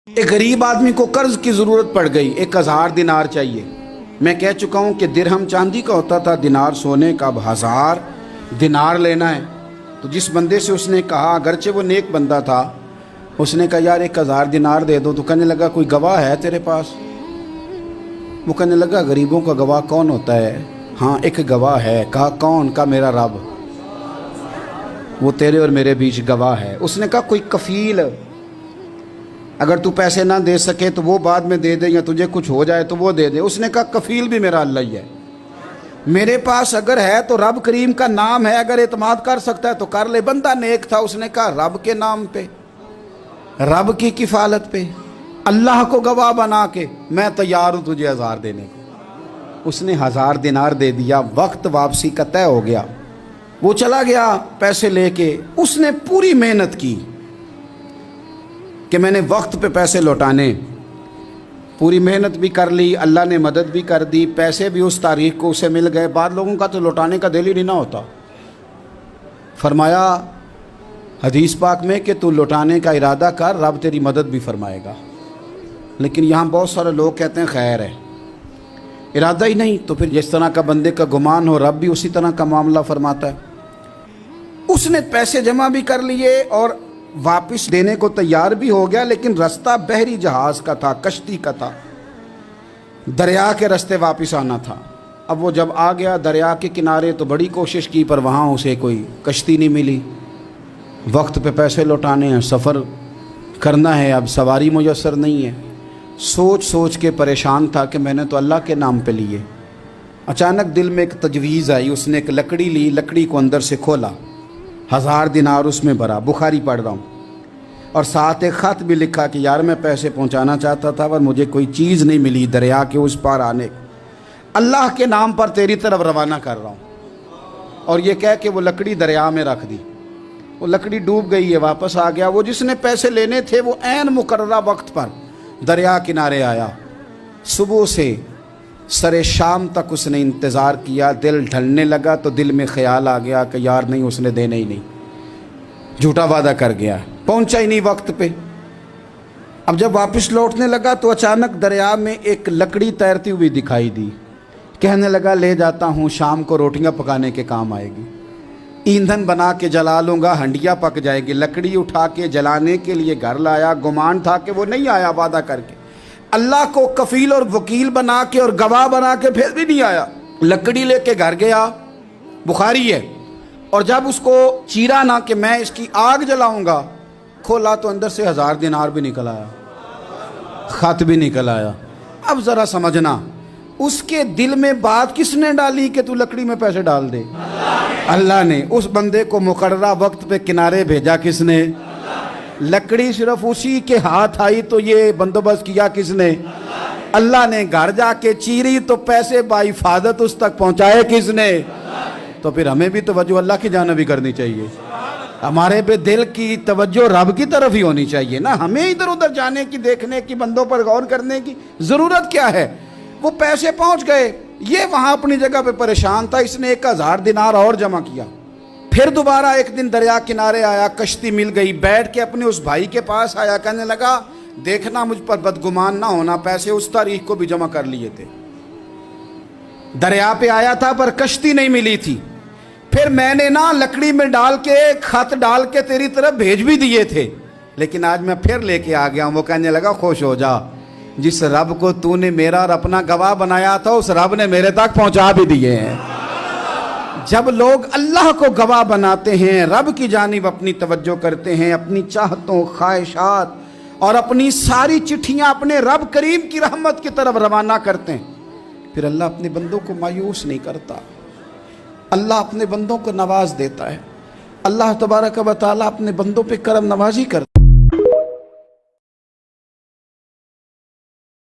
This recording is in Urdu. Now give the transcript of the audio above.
ایک غریب آدمی کو قرض کی ضرورت پڑ گئی، 1000 دینار چاہیے۔ میں کہہ چکا ہوں کہ درہم چاندی کا ہوتا تھا، دینار سونے کا، اب 1000 دینار لینا ہے۔ تو جس بندے سے اس نے کہا، اگرچہ وہ نیک بندہ تھا، اس نے کہا یار 1000 دینار دے دو، تو کہنے لگا کوئی گواہ ہے تیرے پاس؟ وہ کہنے لگا غریبوں کا گواہ کون ہوتا ہے؟ ہاں ایک گواہ ہے۔ کہا کون؟ کہا میرا رب، وہ تیرے اور میرے بیچ گواہ ہے۔ اس نے کہا کوئی کفیل، اگر تو پیسے نہ دے سکے تو وہ بعد میں دے دے، یا تجھے کچھ ہو جائے تو وہ دے دے۔ اس نے کہا کفیل بھی میرا اللہ ہی ہے، میرے پاس اگر ہے تو رب کریم کا نام ہے، اگر اعتماد کر سکتا ہے تو کر لے۔ بندہ نیک تھا، اس نے کہا رب کے نام پہ، رب کی کفالت پہ، اللہ کو گواہ بنا کے میں تیار ہوں تجھے 1000 دینے کو۔ اس نے 1000 دینار دے دیا، وقت واپسی کا طے ہو گیا۔ وہ چلا گیا پیسے لے کے۔ اس نے پوری محنت کی کہ میں نے وقت پہ پیسے لوٹانے، پوری محنت بھی کر لی، اللہ نے مدد بھی کر دی، پیسے بھی اس تاریخ کو اسے مل گئے۔ بعض لوگوں کا تو لوٹانے کا دل ہی نہیں نہ ہوتا۔ فرمایا حدیث پاک میں کہ تو لوٹانے کا ارادہ کر، رب تیری مدد بھی فرمائے گا۔ لیکن یہاں بہت سارے لوگ کہتے ہیں خیر ہے، ارادہ ہی نہیں، تو پھر جس طرح کا بندے کا گمان ہو رب بھی اسی طرح کا معاملہ فرماتا ہے۔ اس نے پیسے جمع بھی کر لیے اور واپس دینے کو تیار بھی ہو گیا، لیکن رستہ بحری جہاز کا تھا، کشتی کا تھا، دریا کے رستے واپس آنا تھا۔ اب وہ جب آ گیا دریا کے کنارے تو بڑی کوشش کی، پر وہاں اسے کوئی کشتی نہیں ملی۔ وقت پہ پیسے لوٹانے ہیں، سفر کرنا ہے، اب سواری میسر نہیں ہے۔ سوچ سوچ کے پریشان تھا کہ میں نے تو اللہ کے نام پہ لیے۔ اچانک دل میں ایک تجویز آئی، اس نے ایک لکڑی لی، لکڑی کو اندر سے کھولا، 1000 دینار اس میں بھرا، بخاری پڑھ رہا ہوں، اور ساتھ ایک خط بھی لکھا کہ یار میں پیسے پہنچانا چاہتا تھا پر مجھے کوئی چیز نہیں ملی دریا کے اس پار آنے، اللہ کے نام پر تیری طرف روانہ کر رہا ہوں۔ اور یہ کہہ کہ وہ لکڑی دریا میں رکھ دی۔ وہ لکڑی ڈوب گئی ہے، واپس آ گیا۔ وہ جس نے پیسے لینے تھے وہ عین مقررہ وقت پر دریا کنارے آیا۔ صبح سے سر شام تک اس نے انتظار کیا، دل ڈھلنے لگا تو دل میں خیال آ گیا کہ یار نہیں، اس نے دینے ہی نہیں، جھوٹا وعدہ کر گیا، پہنچا ہی نہیں وقت پہ۔ اب جب واپس لوٹنے لگا تو اچانک دریا میں ایک لکڑی تیرتی ہوئی دکھائی دی۔ کہنے لگا لے جاتا ہوں، شام کو روٹیاں پکانے کے کام آئے گی، ایندھن بنا کے جلا لوں گا، ہنڈیا پک جائے گی۔ لکڑی اٹھا کے جلانے کے لیے گھر لایا، گمان تھا کہ وہ نہیں آیا وعدہ کر کے، اللہ کو کفیل اور وکیل بنا کے اور گواہ بنا کے پھر بھی نہیں آیا۔ لکڑی لے کے گھر گیا، بخاری ہے، اور جب اس کو چیرا نہ کہ میں اس کی آگ جلاؤں گا، کھولا تو اندر سے 1000 دینار بھی نکل آیا، خط بھی نکل آیا۔ اب ذرا سمجھنا، اس کے دل میں بات کس نے ڈالی کہ تو لکڑی میں پیسے ڈال دے؟ اللہ نے۔ اس بندے کو مقررہ وقت پہ کنارے بھیجا کس نے؟ لکڑی صرف اسی کے ہاتھ آئی تو یہ بندوبست کیا کس نے؟ اللہ نے۔ گھر جا کے چیری تو پیسے بحفاظت اس تک پہنچائے کس نے؟ تو پھر ہمیں بھی توجہ اللہ کی جانب بھی کرنی چاہیے، ہمارے پہ دل کی توجہ رب کی طرف ہی ہونی چاہیے نا، ہمیں ادھر ادھر جانے کی، دیکھنے کی، بندوں پر غور کرنے کی ضرورت کیا ہے؟ وہ پیسے پہنچ گئے، یہ وہاں اپنی جگہ پہ پریشان تھا، اس نے 1000 دینار اور جمع کیا۔ پھر دوبارہ ایک دن دریا کنارے آیا، کشتی مل گئی، بیٹھ کے اپنے اس بھائی کے پاس آیا، کہنے لگا دیکھنا مجھ پر بدگمان نہ ہونا، پیسے اس تاریخ کو بھی جمع کر لیے تھے، دریا پہ آیا تھا پر کشتی نہیں ملی تھی، پھر میں نے نا لکڑی میں ڈال کے خط ڈال کے تیری طرف بھیج بھی دیے تھے، لیکن آج میں پھر لے کے آ گیا ہوں۔ وہ کہنے لگا خوش ہو جا، جس رب کو تو نے میرا اور اپنا گواہ بنایا تھا اس رب نے میرے تک پہنچا بھی دیے ہیں۔ جب لوگ اللہ کو گواہ بناتے ہیں، رب کی جانب اپنی توجہ کرتے ہیں، اپنی چاہتوں، خواہشات اور اپنی ساری چٹھیاں اپنے رب کریم کی رحمت کی طرف روانہ کرتے ہیں، پھر اللہ اپنے بندوں کو مایوس نہیں کرتا، اللہ اپنے بندوں کو نواز دیتا ہے، اللہ تبارک و تعالیٰ اپنے بندوں پہ کرم نوازی کرتا ہے۔